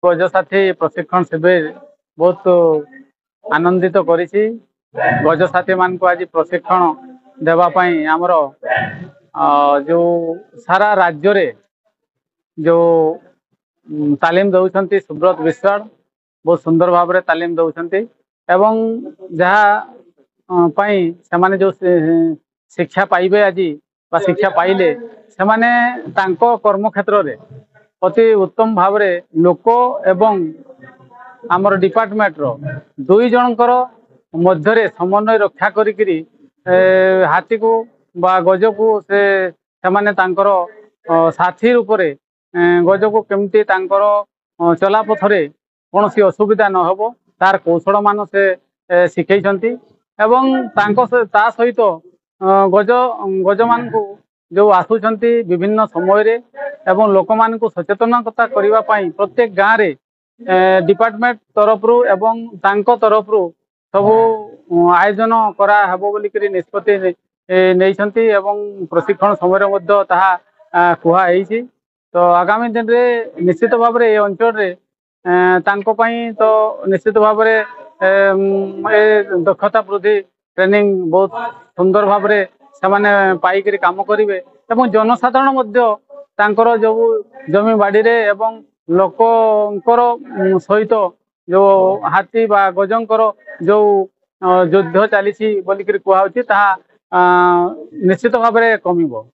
गजसाथी प्रशिक्षण शिविर बहुत आनंदित करिछि। गजसाथी मान को आज प्रशिक्षण देवाई आमर जो सारा राज्य रे जो तालीम दौरान सुब्रत विश्वाल बहुत सुंदर भाव में तालीम दौरान एवं जहाँ से जो शिक्षा पाइबे आज शिक्षा पाइले से कर्म क्षेत्र में अति उत्तम भाव में लोक एवं आमर डिपार्टमेंट रो दुई जनकर मध्य समन्वय रक्षा करी हाथी को बा गज को से साथी रूप से गज को केमती चलापथरे कौन सी असुविधा न हो तार कौशल मान से शिखई ता सहित गज गज मान को जो आसुंच विभिन्न समय एवं लोक मान को सचेतनता करने प्रत्येक गाँव में डिपार्टमेंट तरफ रू एवं तांको तरफ रू सब आयोजन करा हबो बोलिकरी निष्पत्ति नहीं एवं प्रशिक्षण समय कहुई। तो आगामी दिन में निश्चित भाव में ये अंचल रे तो निश्चित भाव में दक्षता वृद्धि ट्रेनिंग बहुत सुंदर भाव में से पाइक काम करेंगे एवं जनसाधारण मध्य तांकर जो जमी बाड़ी रे एवं लोकंकर सहित जो हाथी बा गजंकर जो युद्ध चली बोलिक कहु निश्चित भाव में कमिबो।